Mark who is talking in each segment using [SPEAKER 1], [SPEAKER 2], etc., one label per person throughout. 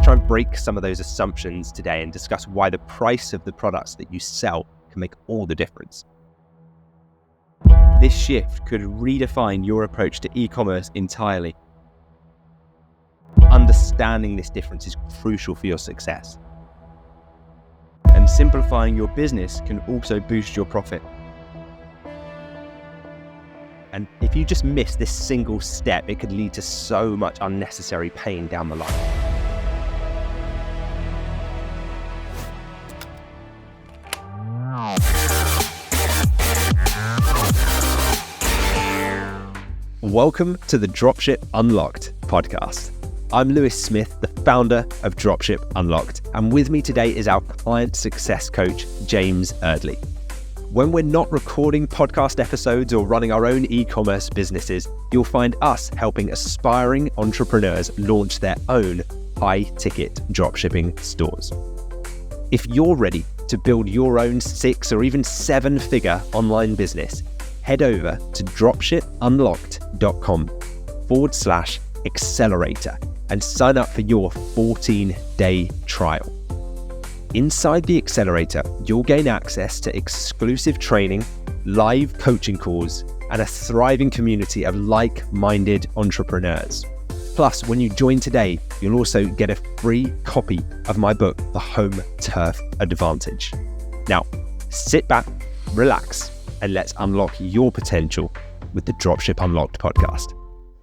[SPEAKER 1] try and break some of those assumptions today and discuss why the price of the products that you sell can make all the difference.
[SPEAKER 2] This shift could redefine your approach to e-commerce entirely.
[SPEAKER 1] Understanding this difference is crucial for your success.
[SPEAKER 2] And simplifying your business can also boost your profit.
[SPEAKER 1] And if you just miss this single step, it could lead to so much unnecessary pain down the line. Welcome to the Dropship Unlocked podcast. I'm Lewis Smith, the founder of Dropship Unlocked, and with me today is our client success coach, James Eardley. When we're not recording podcast episodes or running our own e-commerce businesses, you'll find us helping aspiring entrepreneurs launch their own high-ticket dropshipping stores. If you're ready to build your own 6 or even 7-figure online business, head over to dropshipunlocked.com/accelerator and sign up for your 14-day trial. Inside the accelerator, you'll gain access to exclusive training, live coaching calls, and a thriving community of like-minded entrepreneurs. Plus, when you join today, you'll also get a free copy of my book, The Home Turf Advantage. Now, sit back, relax, and let's unlock your potential with the Dropship Unlocked podcast.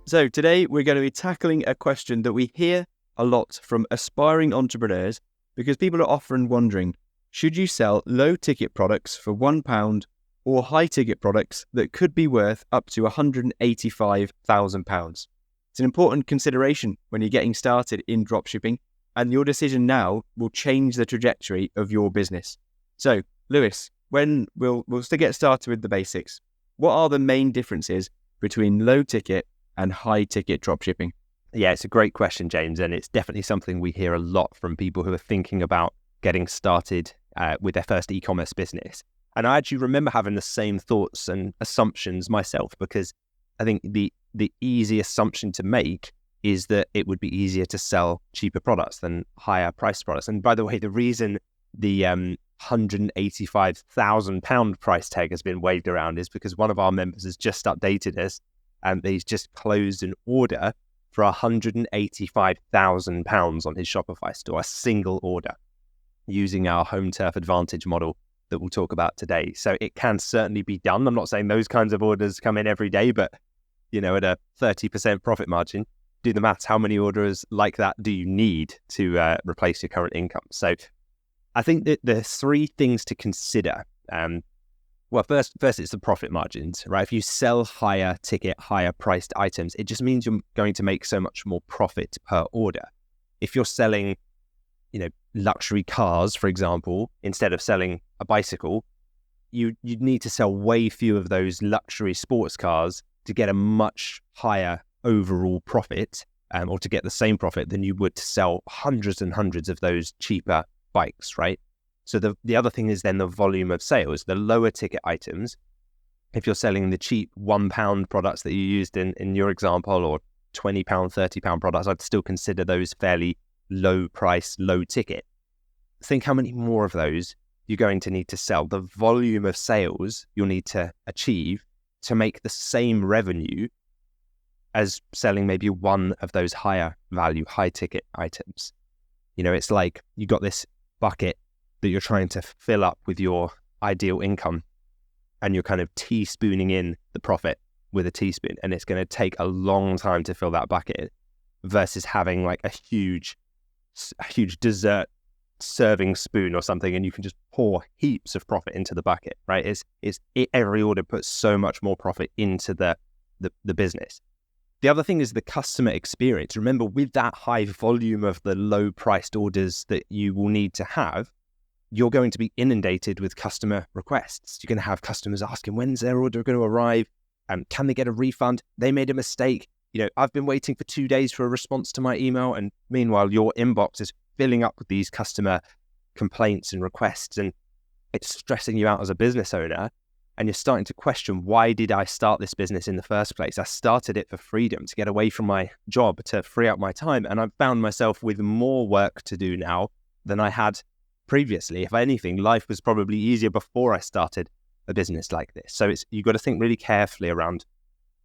[SPEAKER 2] So today we're going to be tackling a question that we hear a lot from aspiring entrepreneurs because people are often wondering, should you sell low ticket products for £1 or high ticket products that could be worth up to £185,000? It's an important consideration when you're getting started in dropshipping, and your decision now will change the trajectory of your business. So, Lewis, when we'll still get started with the basics. What are the main differences between low ticket and high ticket dropshipping?
[SPEAKER 1] Yeah, it's a great question, James, and it's definitely something we hear a lot from people who are thinking about getting started with their first e-commerce business. And I actually remember having the same thoughts and assumptions myself, because I think the easy assumption to make is that it would be easier to sell cheaper products than higher priced products. And by the way, the reason the £185,000 price tag has been waved around is because one of our members has just updated us and he's just closed an order for £185,000 on his Shopify store, a single order, using our Home Turf Advantage model that we'll talk about today. So it can certainly be done. I'm not saying those kinds of orders come in every day, but at a 30% profit margin, do the maths. How many orders like that do you need to replace your current income? So I think that there are 3 things to consider. First it's the profit margins, right? If you sell higher ticket, higher priced items, it just means you're going to make so much more profit per order. If you're selling, luxury cars, for example, instead of selling a bicycle, you'd need to sell way fewer of those luxury sports cars to get a much higher overall profit, or to get the same profit than you would to sell hundreds and hundreds of those cheaper bikes, right? So the other thing is then the volume of sales. The lower ticket items, if you're selling the cheap £1 products that you used in your example, or £20, £30 products, I'd still consider those fairly low price, low ticket. Think how many more of those you're going to need to sell. The volume of sales you'll need to achieve to make the same revenue as selling maybe one of those higher value, high ticket items. It's like you got this bucket that you're trying to fill up with your ideal income, and you're kind of teaspooning in the profit with a teaspoon, and it's going to take a long time to fill that bucket, versus having like a huge dessert serving spoon or something, and you can just pour heaps of profit into the bucket, right? Every order puts so much more profit into the business. The other thing is the customer experience. Remember, with that high volume of the low priced orders that you will need to have, you're going to be inundated with customer requests. You're going to have customers asking, when's their order going to arrive? Can they get a refund? They made a mistake. I've been waiting for 2 days for a response to my email. And meanwhile, your inbox is filling up with these customer complaints and requests, and it's stressing you out as a business owner. and you're starting to question, why did I start this business in the first place? I started it for freedom, to get away from my job, to free up my time. And I've found myself with more work to do now than I had previously. If anything, life was probably easier before I started a business like this. So you've got to think really carefully around,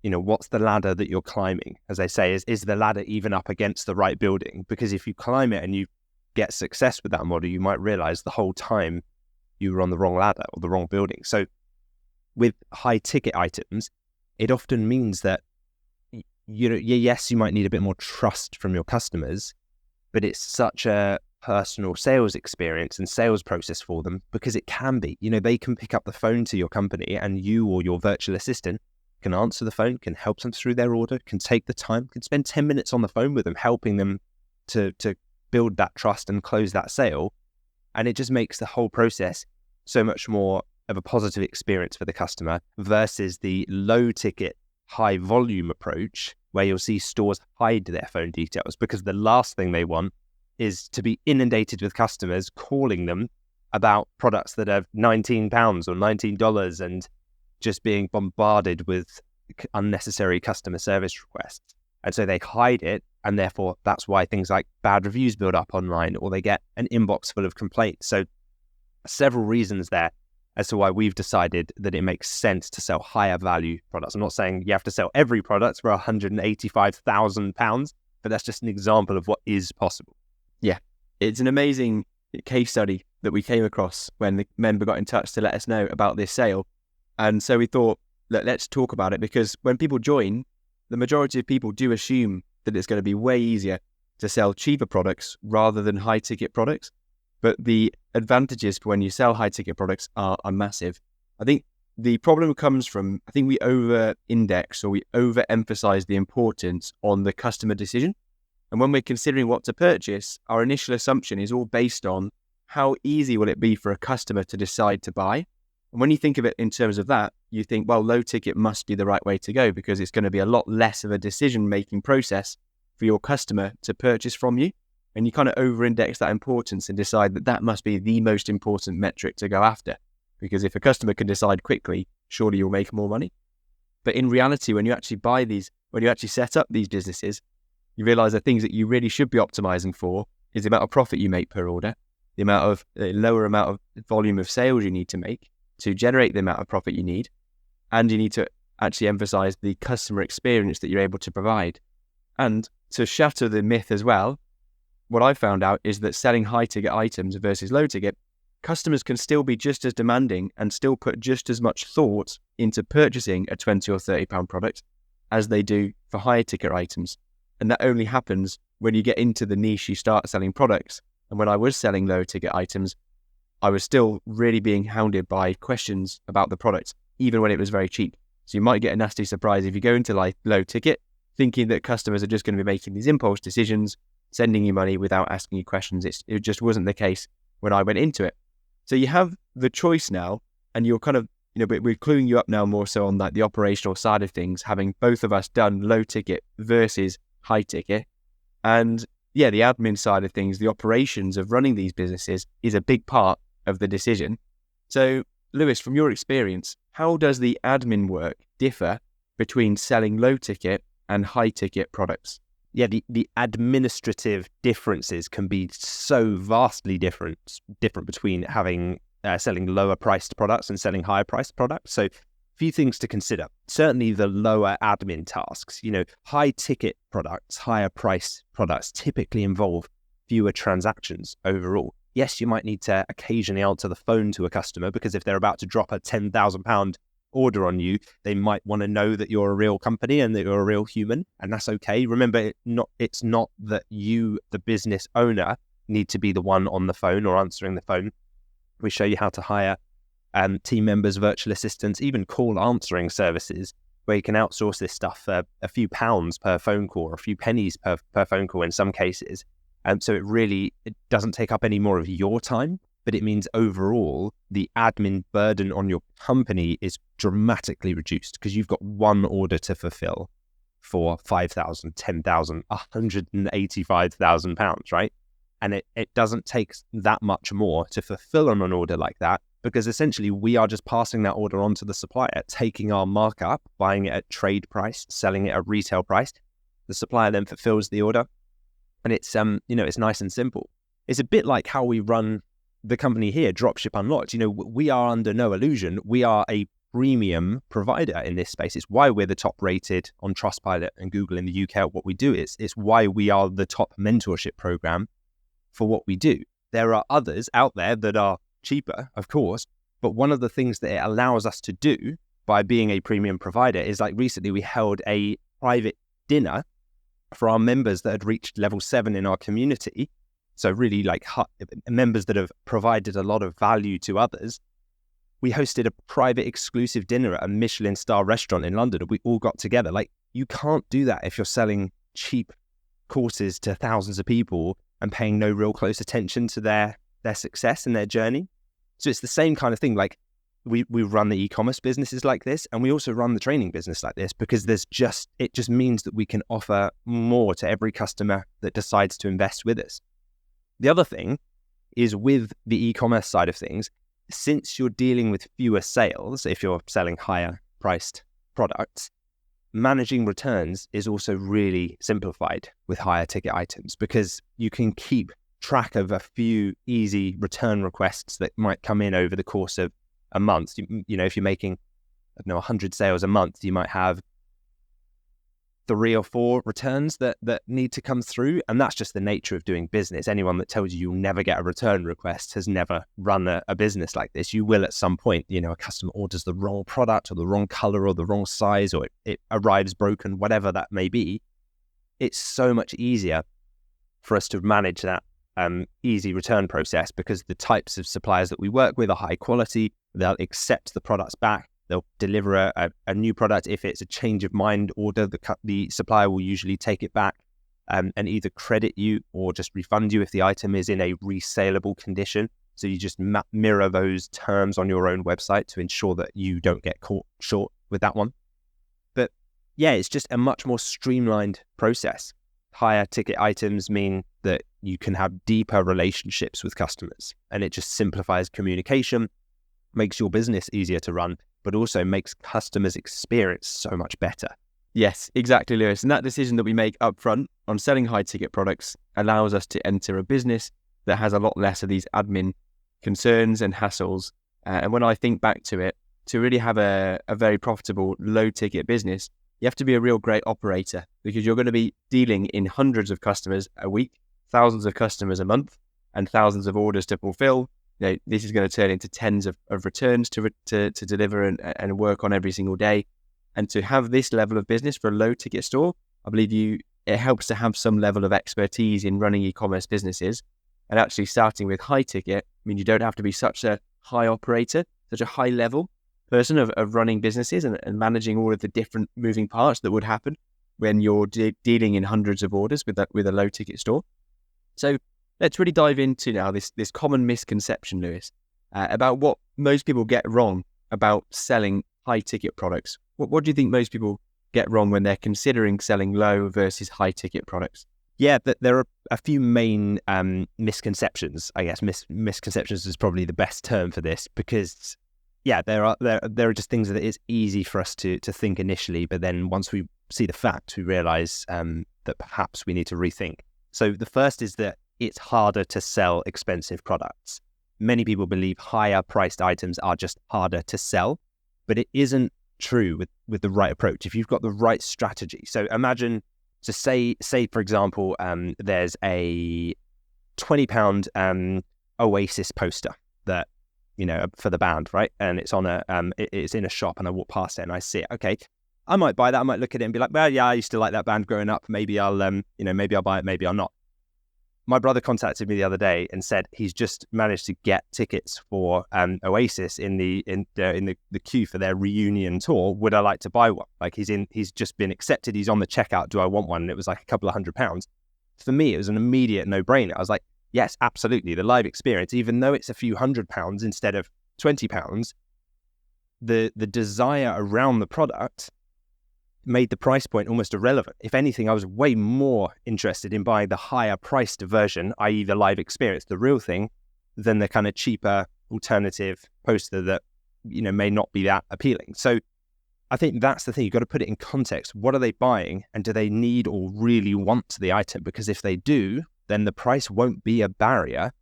[SPEAKER 1] what's the ladder that you're climbing? As they say, is the ladder even up against the right building? Because if you climb it and you get success with that model, you might realize the whole time you were on the wrong ladder or the wrong building. So with high ticket items, it often means that, yes, you might need a bit more trust from your customers, but it's such a personal sales experience and sales process for them, because it can be, they can pick up the phone to your company and you or your virtual assistant can answer the phone, can help them through their order, can take the time, can spend 10 minutes on the phone with them, helping them to build that trust and close that sale. And it just makes the whole process so much more of a positive experience for the customer versus the low ticket, high volume approach where you'll see stores hide their phone details, because the last thing they want is to be inundated with customers calling them about products that are £19 or $19 and just being bombarded with unnecessary customer service requests. And so they hide it, and therefore that's why things like bad reviews build up online, or they get an inbox full of complaints. So several reasons there as to why we've decided that it makes sense to sell higher value products. I'm not saying you have to sell every product for £185,000, but that's just an example of what is possible.
[SPEAKER 2] Yeah, it's an amazing case study that we came across when the member got in touch to let us know about this sale. And so we thought, let's talk about it, because when people join, the majority of people do assume that it's going to be way easier to sell cheaper products rather than high ticket products. But the advantages for when you sell high ticket products are massive. I think the problem comes from, we over-index or we over-emphasize the importance on the customer decision. And when we're considering what to purchase, our initial assumption is all based on how easy will it be for a customer to decide to buy. And when you think of it in terms of that, you think, well, low ticket must be the right way to go, because it's going to be a lot less of a decision-making process for your customer to purchase from you. And you kind of over-index that importance and decide that must be the most important metric to go after. Because if a customer can decide quickly, surely you'll make more money. But in reality, when you actually set up these businesses, you realize the things that you really should be optimizing for is the amount of profit you make per order, the lower amount of volume of sales you need to make to generate the amount of profit you need. And you need to actually emphasize the customer experience that you're able to provide. And to shatter the myth as well, what I found out is that selling high ticket items versus low ticket, customers can still be just as demanding and still put just as much thought into purchasing a £20 or £30 product as they do for higher ticket items. And that only happens when you get into the niche, you start selling products. And when I was selling low ticket items, I was still really being hounded by questions about the product, even when it was very cheap. So you might get a nasty surprise if you go into low ticket, thinking that customers are just going to be making these impulse decisions, sending you money without asking you questions. It just wasn't the case when I went into it. So you have the choice now, and you're kind of, but we're cluing you up now more so on the operational side of things, having both of us done low ticket versus high ticket. And yeah, the admin side of things, the operations of running these businesses is a big part of the decision. So Lewis, from your experience, how does the admin work differ between selling low ticket and high ticket products?
[SPEAKER 1] Yeah, the administrative differences can be so vastly different between selling lower priced products and selling higher priced products. So a few things to consider. Certainly the lower admin tasks, high ticket products, higher price products typically involve fewer transactions overall. Yes, you might need to occasionally answer the phone to a customer, because if they're about to drop a £10,000 order on you, they might want to know that you're a real company and that you're a real human, and that's okay. Remember, it's not that you, the business owner, need to be the one on the phone or answering the phone. We show you how to hire team members, virtual assistants, even call answering services where you can outsource this stuff for a few pounds per phone call, or a few pennies per phone call in some cases. So it doesn't take up any more of your time, but it means overall the admin burden on your company is dramatically reduced, because you've got one order to fulfill for £5,000, £10,000, £185,000, right? And it doesn't take that much more to fulfill on an order like that because essentially we are just passing that order on to the supplier, taking our markup, buying it at trade price, selling it at retail price. The supplier then fulfills the order, and it's it's nice and simple. It's a bit like how we run the company here, Dropship Unlocked. We are under no illusion. We are a premium provider in this space. It's why we're the top rated on Trustpilot and Google in the UK at what we do. It's why we are the top mentorship program for what we do. There are others out there that are cheaper, of course, but one of the things that it allows us to do by being a premium provider is, like, recently we held a private dinner for our members that had reached level 7 in our community. So really, like, members that have provided a lot of value to others. We hosted a private exclusive dinner at a Michelin star restaurant in London, and we all got together. Like, you can't do that if you're selling cheap courses to thousands of people and paying no real close attention to their success and their journey. So it's the same kind of thing. Like, we run the e-commerce businesses like this, and we also run the training business like this, because it just means that we can offer more to every customer that decides to invest with us. The other thing is, with the e-commerce side of things, since you're dealing with fewer sales, if you're selling higher priced products, managing returns is also really simplified with higher ticket items, because you can keep track of a few easy return requests that might come in over the course of a month. If you're making, 100 sales a month, you might have 3 or 4 returns that need to come through. And that's just the nature of doing business. Anyone that tells you you'll never get a return request has never run a business like this. You will at some point. A customer orders the wrong product or the wrong color or the wrong size, or it arrives broken, whatever that may be. It's so much easier for us to manage that easy return process, because the types of suppliers that we work with are high quality. They'll accept the products back. They'll deliver a new product. If it's a change of mind order, the supplier will usually take it back and either credit you or just refund you if the item is in a resaleable condition. So you just mirror those terms on your own website to ensure that you don't get caught short with that one. But yeah, it's just a much more streamlined process. Higher ticket items mean that you can have deeper relationships with customers, and it just simplifies communication, makes your business easier to run, but also makes customers' experience so much better.
[SPEAKER 2] Yes, exactly, Lewis. And that decision that we make up front on selling high ticket products allows us to enter a business that has a lot less of these admin concerns and hassles. And when I think back to it, to really have a very profitable low ticket business, you have to be a real great operator, because you're going to be dealing in hundreds of customers a week, thousands of customers a month, and thousands of orders to fulfill. This is going to turn into tens of returns to deliver and work on every single day. And to have this level of business for a low ticket store, I believe it helps to have some level of expertise in running e-commerce businesses. And actually starting with high ticket, you don't have to be such a high operator, such a high level person of running businesses and managing all of the different moving parts that would happen when you're dealing in hundreds of orders with a low ticket store. So let's really dive into now this common misconception, Lewis, about what most people get wrong about selling high ticket products. What do you think most people get wrong when they're considering selling low versus high ticket products?
[SPEAKER 1] Yeah, there are a few main misconceptions. I guess misconceptions is probably the best term for this, because there are just things that it's easy for us to think initially, but then once we see the facts, we realize that perhaps we need to rethink. So the first is that it's harder to sell expensive products. Many people believe higher priced items are just harder to sell, but it isn't true with the right approach. If you've got the right strategy. So say for example, there's a £20 Oasis poster that, for the band, right? And it's on it's in a shop, and I walk past it and I see it. Okay, I might buy that. I might look at it and be like, well, yeah, I used to like that band growing up. Maybe I'll maybe I'll buy it, maybe I'll not. My brother contacted me the other day and said he's just managed to get tickets for Oasis in the queue for their reunion tour. Would I like to buy one? Like, he's just been accepted. He's on the checkout. Do I want one? And it was like a couple of £100. For me, it was an immediate no-brainer. I was like, yes, absolutely. The live experience, even though it's a few £100 instead of £20, the desire around the product made the price point almost irrelevant. If anything, I was way more interested in buying the higher priced version, i.e. the live experience, the real thing, than the kind of cheaper alternative poster that, may not be that appealing. So I think that's the thing. You've got to put it in context. What are they buying, and do they need or really want the item? Because if they do, then the price won't be a barrier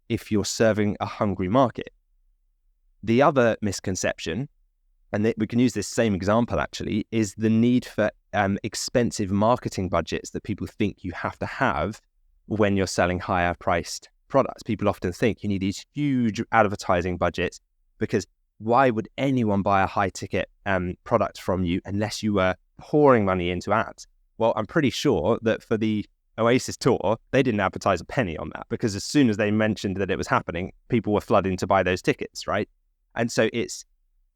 [SPEAKER 1] if you're serving a hungry market. The other misconception, and we can use this same example actually, is the need for expensive marketing budgets that people think you have to have when you're selling higher priced products. People often think you need these huge advertising budgets, because why would anyone buy a high ticket product from you unless you were pouring money into ads? Well, I'm pretty sure that for the Oasis tour, they didn't advertise a penny on that, because as soon as they mentioned that it was happening, people were flooding to buy those tickets, right? And so it's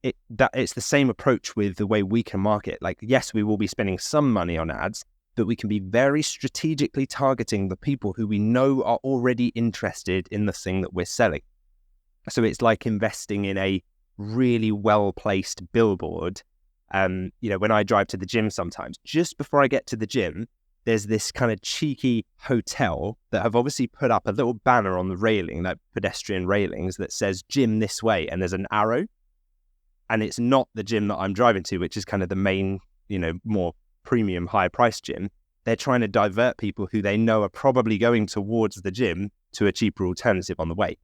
[SPEAKER 1] the same approach with the way we can market. Like, yes, we will be spending some money on ads, but we can be very strategically targeting the people who we know are already interested in the thing that we're selling. So it's like investing in a really well-placed billboard. When I drive to the gym sometimes, just before I get to the gym, there's this kind of cheeky hotel that have obviously put up a little banner on the railing, like pedestrian railings, that says gym this way, and there's an arrow. And it's not the gym that I'm driving to, which is kind of the main, more premium, high-priced gym. They're trying to divert people who they know are probably going towards the gym to a cheaper alternative on the way.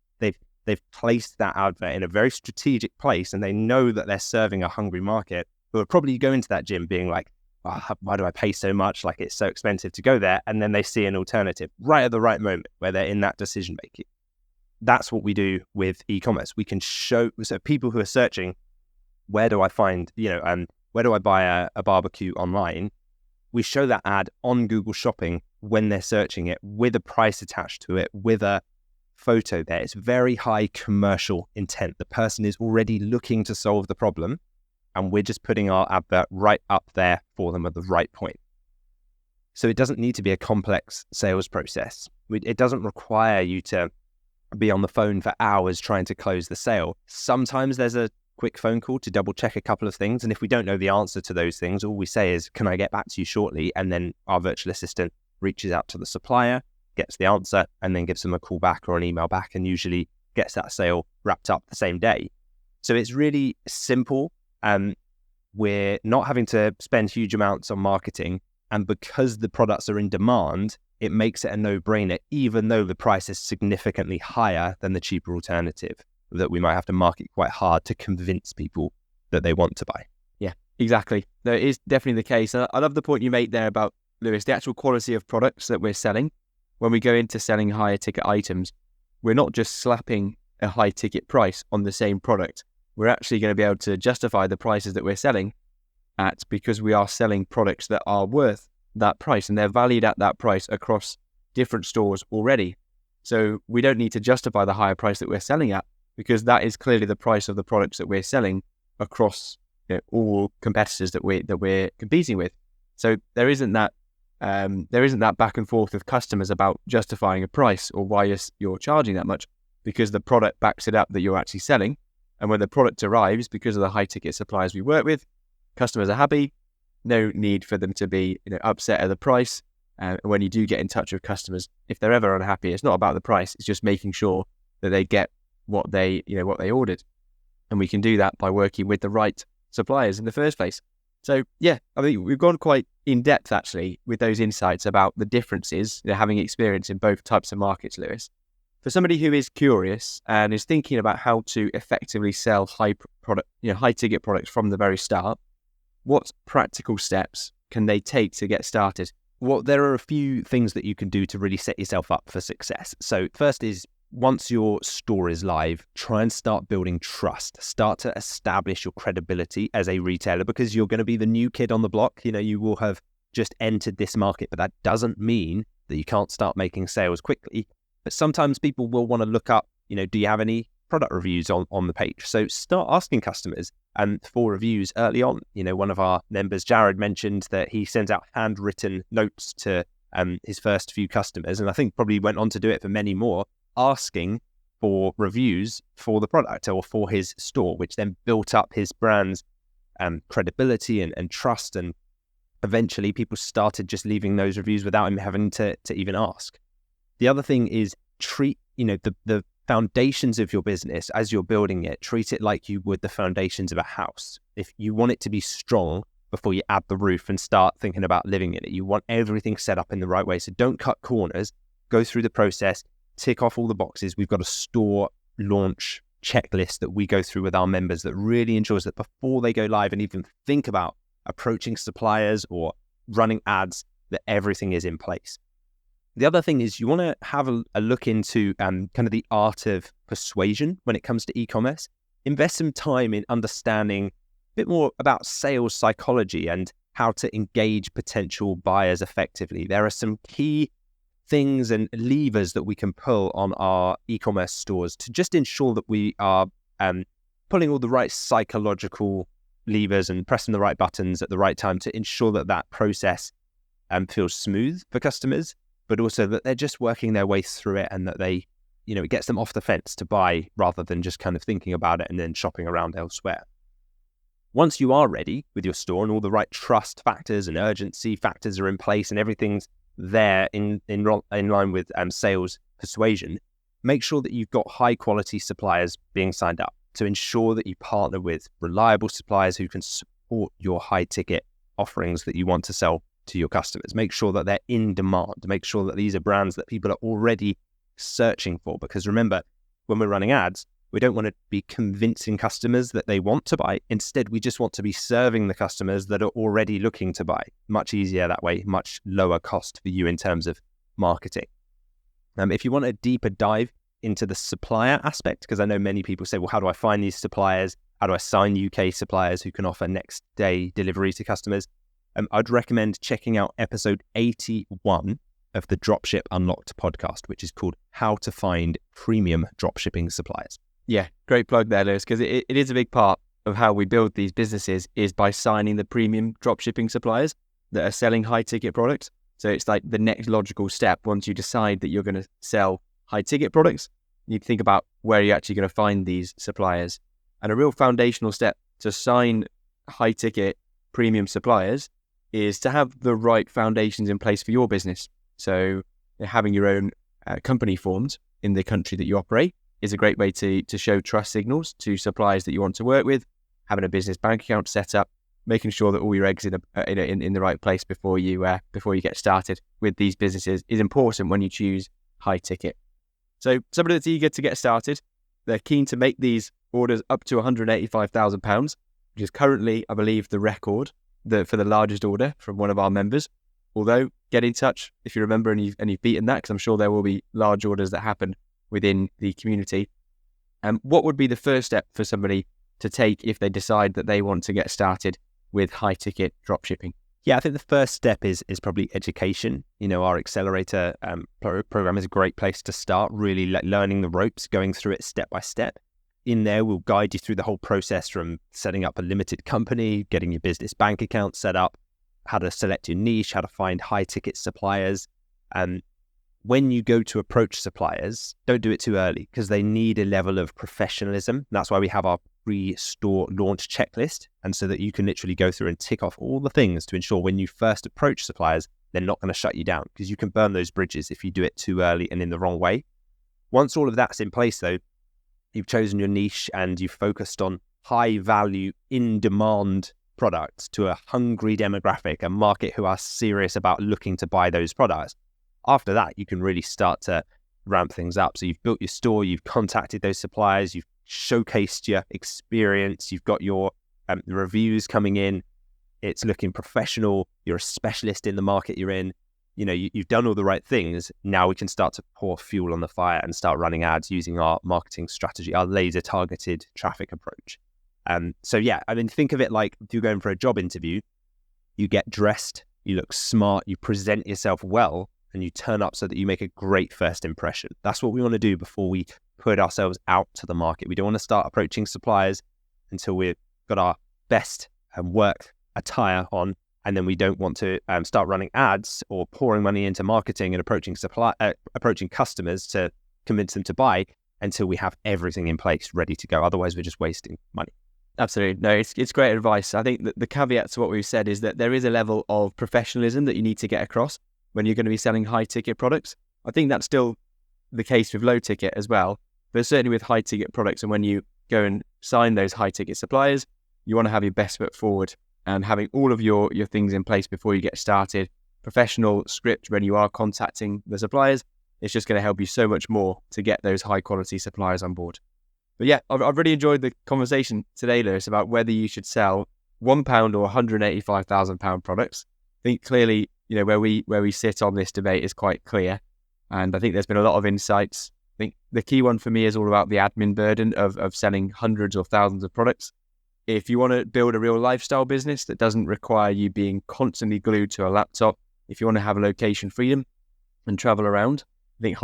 [SPEAKER 1] They've placed that advert in a very strategic place, and they know that they're serving a hungry market who are probably going to that gym being like, oh, why do I pay so much? Like, it's so expensive to go there. And then they see an alternative right at the right moment where they're in that decision making. That's what we do with e-commerce. We can show, so people who are searching, where do I find, where do I buy a barbecue online? We show that ad on Google Shopping when they're searching it, with a price attached to it, with a photo there. It's very high commercial intent. The person is already looking to solve the problem, and we're just putting our advert right up there for them at the right point. So it doesn't need to be a complex sales process. It doesn't require you to be on the phone for hours trying to close the sale. Sometimes there's a quick phone call to double check a couple of things. And if we don't know the answer to those things, all we say is, can I get back to you shortly? And then our virtual assistant reaches out to the supplier, gets the answer, and then gives them a call back or an email back, and usually gets that sale wrapped up the same day. So it's really simple. We're not having to spend huge amounts on marketing. And because the products are in demand, it makes it a no-brainer, even though the price is significantly higher than the cheaper alternative that we might have to market quite hard to convince people that they want to buy.
[SPEAKER 2] Yeah, exactly. No, it is definitely the case. I love the point you made there about, Lewis, the actual quality of products that we're selling. When we go into selling higher ticket items, we're not just slapping a high ticket price on the same product. We're actually going to be able to justify the prices that we're selling at, because we are selling products that are worth that price, and they're valued at that price across different stores already. So we don't need to justify the higher price that we're selling at, because that is clearly the price of the products that we're selling across all competitors that we're competing with. So there isn't that back and forth with customers about justifying a price or why you're charging that much, because the product backs it up that you're actually selling. And when the product arrives, because of the high ticket suppliers we work with, customers are happy. No need for them to be upset at the price. When you do get in touch with customers, if they're ever unhappy, it's not about the price. It's just making sure that they get what they ordered. And we can do that by working with the right suppliers in the first place. So yeah, I mean, we've gone quite in depth actually with those insights about the differences, having experience in both types of markets, Lewis. For somebody who is curious and is thinking about how to effectively sell high ticket products from the very start, what practical steps can they take to get started?
[SPEAKER 1] Well, there are a few things that you can do to really set yourself up for success. So first is, once your store is live, try and start building trust. Start to establish your credibility as a retailer, because you're going to be the new kid on the block. You will have just entered this market, but that doesn't mean that you can't start making sales quickly. But sometimes people will want to look up, do you have any product reviews on the page? So start asking customers for reviews early on. One of our members, Jared, mentioned that he sends out handwritten notes to his first few customers, and I think probably went on to do it for many more, asking for reviews for the product or for his store, which then built up his brand's credibility and trust. And eventually people started just leaving those reviews without him having to even ask. The other thing is treat, the foundations of your business, as you're building it, treat it like you would the foundations of a house. If you want it to be strong before you add the roof and start thinking about living in it, you want everything set up in the right way. So don't cut corners, go through the process, tick off all the boxes. We've got a store launch checklist that we go through with our members that really ensures that before they go live and even think about approaching suppliers or running ads, that everything is in place. The other thing is you want to have a look into kind of the art of persuasion when it comes to e-commerce. Invest some time in understanding a bit more about sales psychology and how to engage potential buyers effectively. There are some key things and levers that we can pull on our e-commerce stores to just ensure that we are pulling all the right psychological levers and pressing the right buttons at the right time to ensure that that process feels smooth for customers, but also that they're just working their way through it and that they, it gets them off the fence to buy rather than just kind of thinking about it and then shopping around elsewhere. Once you are ready with your store and all the right trust factors and urgency factors are in place and everything's there in line with sales persuasion, make sure that you've got high quality suppliers being signed up to ensure that you partner with reliable suppliers who can support your high ticket offerings that you want to sell to your customers. Make sure that they're in demand. Make sure that these are brands that people are already searching for. Because remember, when we're running ads, we don't want to be convincing customers that they want to buy. Instead, we just want to be serving the customers that are already looking to buy. Much easier that way, much lower cost for you in terms of marketing. If you want a deeper dive into the supplier aspect, because I know many people say, well, how do I find these suppliers? How do I sign UK suppliers who can offer next day delivery to customers? I'd recommend checking out episode 81 of the Dropship Unlocked podcast, which is called How to Find Premium Dropshipping Suppliers.
[SPEAKER 2] Yeah, great plug there, Lewis, because it is a big part of how we build these businesses is by signing the premium dropshipping suppliers that are selling high ticket products. So it's like the next logical step. Once you decide that you're going to sell high ticket products, you need to think about where you're actually going to find these suppliers. And a real foundational step to sign high ticket premium suppliers is to have the right foundations in place for your business. So having your own company formed in the country that you operate is a great way to show trust signals to suppliers that you want to work with. Having a business bank account set up, making sure that all your eggs in the right place before you get started with these businesses is important when you choose high ticket. So somebody that's eager to get started, they're keen to make these orders up to £185,000, which is currently, I believe, the record for the largest order from one of our members. Although, get in touch if you remember and you've beaten that, because I'm sure there will be large orders that happen within the community. What would be the first step for somebody to take if they decide that they want to get started with high ticket dropshipping?
[SPEAKER 1] Yeah, I think the first step is probably education. Our accelerator program is a great place to start, really learning the ropes, going through it step by step. In there, we'll guide you through the whole process from setting up a limited company, getting your business bank account set up, how to select your niche, how to find high ticket suppliers. When you go to approach suppliers, don't do it too early because they need a level of professionalism. That's why we have our pre-store launch checklist. And so that you can literally go through and tick off all the things to ensure when you first approach suppliers, they're not going to shut you down, because you can burn those bridges if you do it too early and in the wrong way. Once all of that's in place, though, you've chosen your niche and you've focused on high value, in demand products to a hungry demographic, a market who are serious about looking to buy those products. After that, you can really start to ramp things up. So you've built your store, you've contacted those suppliers, you've showcased your experience, you've got your reviews coming in, it's looking professional, you're a specialist in the market you're in, you've done all the right things. Now we can start to pour fuel on the fire and start running ads using our marketing strategy, our laser targeted traffic approach. Think of it like if you're going for a job interview, you get dressed, you look smart, you present yourself well, and you turn up so that you make a great first impression. That's what we want to do before we put ourselves out to the market. We don't want to start approaching suppliers until we've got our best work attire on, and then we don't want to start running ads or pouring money into marketing and approaching customers to convince them to buy until we have everything in place ready to go. Otherwise, we're just wasting money.
[SPEAKER 2] Absolutely. No, it's great advice. I think that the caveat to what we've said is that there is a level of professionalism that you need to get across when you're going to be selling high ticket products. I think that's still the case with low ticket as well. but certainly with high ticket products. And when you go and sign those high ticket suppliers, you want to have your best foot forward and having all of your things in place before you get started. Professional script when you are contacting the suppliers. It's just going to help you so much more to get those high quality suppliers on board. But yeah, I've really enjoyed the conversation today, Lewis, about whether you should sell £1 or £185,000 products. I think clearly, where we sit on this debate is quite clear. And I think there's been a lot of insights. I think the key one for me is all about the admin burden of selling hundreds or thousands of products. If you want to build a real lifestyle business that doesn't require you being constantly glued to a laptop, if you want to have location freedom and travel around, I think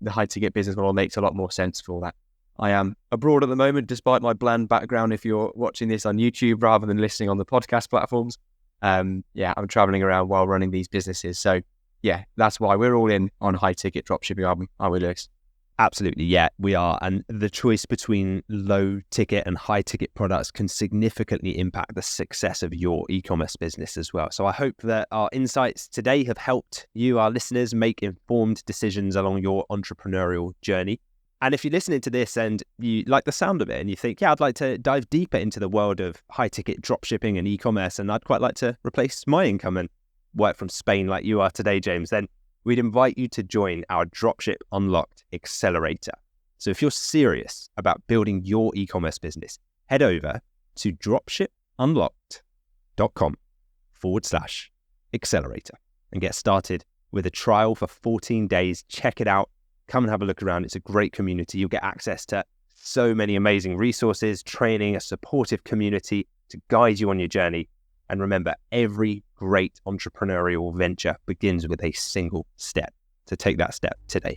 [SPEAKER 2] the high ticket business model makes a lot more sense for that. I am abroad at the moment, despite my bland background. If you're watching this on YouTube rather than listening on the podcast platforms, I'm traveling around while running these businesses. So yeah, that's why we're all in on high ticket dropshipping, aren't we, Lewis?
[SPEAKER 1] Absolutely, yeah, we are. And the choice between low ticket and high ticket products can significantly impact the success of your e-commerce business as well. So I hope that our insights today have helped you, our listeners, make informed decisions along your entrepreneurial journey. And if you're listening to this and you like the sound of it and you think, yeah, I'd like to dive deeper into the world of high ticket dropshipping and e-commerce, and I'd quite like to replace my income and work from Spain like you are today, James, then we'd invite you to join our Dropship Unlocked Accelerator. So if you're serious about building your e-commerce business, head over to dropshipunlocked.com/accelerator and get started with a trial for 14 days. Check it out. Come and have a look around. It's a great community. You'll get access to so many amazing resources, training, a supportive community to guide you on your journey. And remember, every great entrepreneurial venture begins with a single step. So take that step today.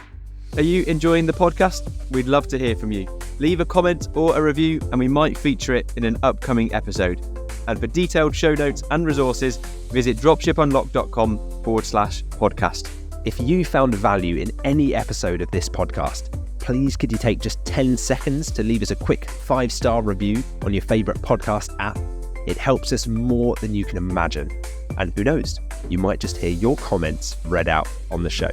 [SPEAKER 2] Are you enjoying the podcast? We'd love to hear from you. Leave a comment or a review and we might feature it in an upcoming episode. And for detailed show notes and resources, visit dropshipunlocked.com/podcast.
[SPEAKER 1] If you found value in any episode of this podcast, please could you take just 10 seconds to leave us a quick 5-star review on your favorite podcast app? It helps us more than you can imagine. And who knows, you might just hear your comments read out on the show.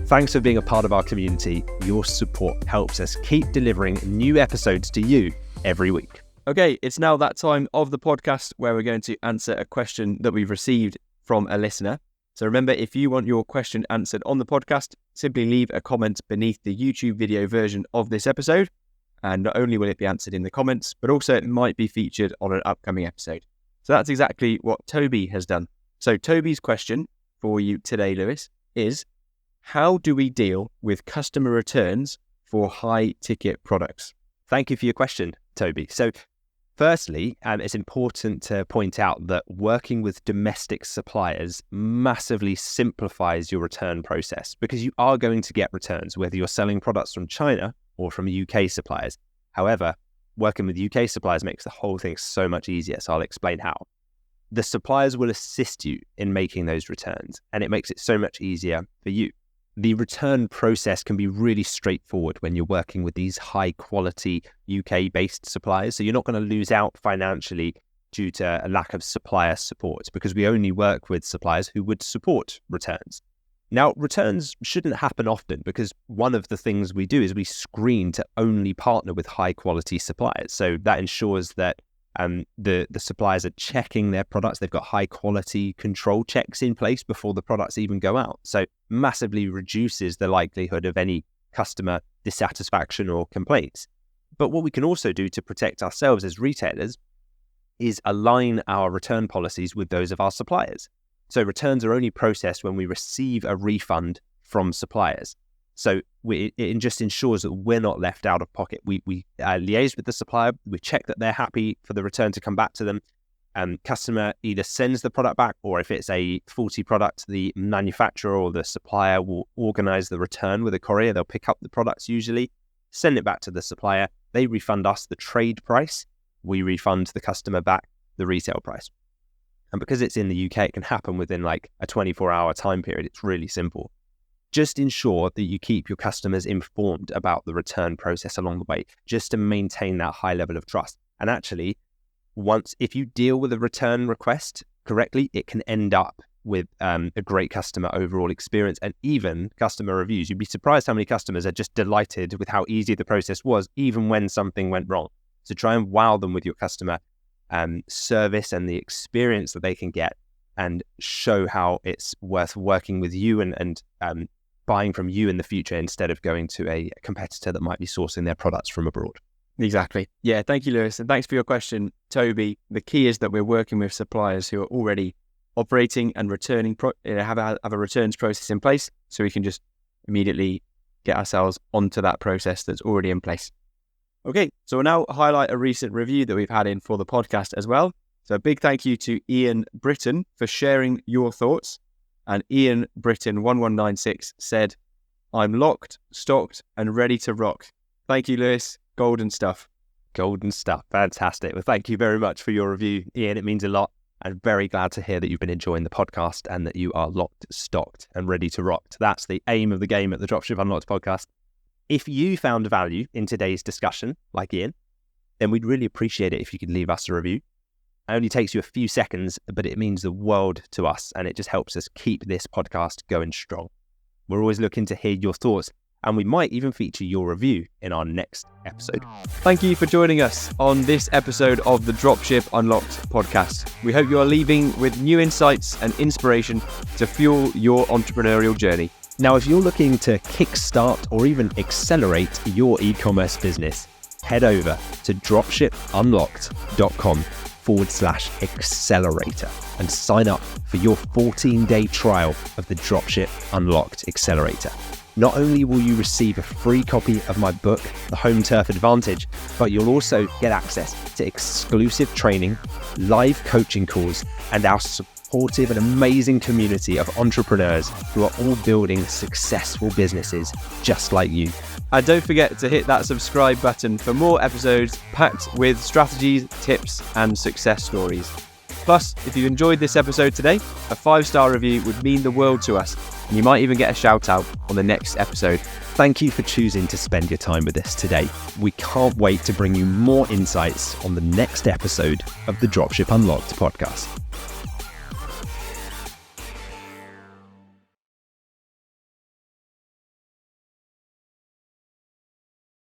[SPEAKER 1] Thanks for being a part of our community. Your support helps us keep delivering new episodes to you every week.
[SPEAKER 2] Okay, it's now that time of the podcast where we're going to answer a question that we've received from a listener. So remember, if you want your question answered on the podcast, simply leave a comment beneath the YouTube video version of this episode. And not only will it be answered in the comments, but also it might be featured on an upcoming episode. So that's exactly what Toby has done. So Toby's question for you today, Lewis, is how do we deal with customer returns for high ticket products?
[SPEAKER 1] Thank you for your question, Toby. So firstly, it's important to point out that working with domestic suppliers massively simplifies your return process because you are going to get returns, whether you're selling products from China or from UK suppliers. However, working with UK suppliers makes the whole thing so much easier. So I'll explain how. The suppliers will assist you in making those returns, and it makes it so much easier for you. The return process can be really straightforward when you're working with these high quality UK-based suppliers. So you're not going to lose out financially due to a lack of supplier support because we only work with suppliers who would support returns. Now, returns shouldn't happen often because one of the things we do is we screen to only partner with high quality suppliers. So that ensures that the suppliers are checking their products. They've got high quality control checks in place before the products even go out. So massively reduces the likelihood of any customer dissatisfaction or complaints. But what we can also do to protect ourselves as retailers is align our return policies with those of our suppliers. So returns are only processed when we receive a refund from suppliers. So it just ensures that we're not left out of pocket. We liaise with the supplier, we check that they're happy for the return to come back to them. Customer either sends the product back, or if it's a faulty product, the manufacturer or the supplier will organize the return with a courier. They'll pick up the products usually, send it back to the supplier. They refund us the trade price. We refund the customer back the retail price. And because it's in the UK, it can happen within like a 24-hour time period. It's really simple. Just ensure that you keep your customers informed about the return process along the way, just to maintain that high level of trust. And actually, if you deal with a return request correctly, it can end up with a great customer overall experience and even customer reviews. You'd be surprised how many customers are just delighted with how easy the process was, even when something went wrong. So try and wow them with your customer service and the experience that they can get, and show how it's worth working with you and buying from you in the future instead of going to a competitor that might be sourcing their products from abroad.
[SPEAKER 2] Exactly. Yeah, thank you, Lewis. And thanks for your question, Toby. The key is that we're working with suppliers who are already operating and returning, have a returns process in place, so we can just immediately get ourselves onto that process that's already in place. Okay, so we'll now highlight a recent review that we've had in for the podcast as well. So a big thank you to Ian Britton for sharing your thoughts. And Ian Britton 1196 said, "I'm locked, stocked, and ready to rock." Thank you, Lewis. Golden stuff.
[SPEAKER 1] Golden stuff. Fantastic. Well, thank you very much for your review, Ian. It means a lot. I'm very glad to hear that you've been enjoying the podcast and that you are locked, stocked, and ready to rock. That's the aim of the game at the Dropship Unlocked podcast. If you found value in today's discussion, like Ian, then we'd really appreciate it if you could leave us a review. It only takes you a few seconds, but it means the world to us, and it just helps us keep this podcast going strong. We're always looking to hear your thoughts, and we might even feature your review in our next episode.
[SPEAKER 2] Thank you for joining us on this episode of the Dropship Unlocked podcast. We hope you are leaving with new insights and inspiration to fuel your entrepreneurial journey.
[SPEAKER 1] Now, if you're looking to kickstart or even accelerate your e-commerce business, head over to dropshipunlocked.com/accelerator and sign up for your 14-day trial of the Dropship Unlocked Accelerator. Not only will you receive a free copy of my book, The Home Turf Advantage, but you'll also get access to exclusive training, live coaching calls, and our supportive and amazing community of entrepreneurs who are all building successful businesses just like you.
[SPEAKER 2] And don't forget to hit that subscribe button for more episodes packed with strategies, tips, and success stories. Plus, if you enjoyed this episode today, a 5-star review would mean the world to us, and you might even get a shout out on the next episode.
[SPEAKER 1] Thank you for choosing to spend your time with us today. We can't wait to bring you more insights on the next episode of the Dropship Unlocked podcast.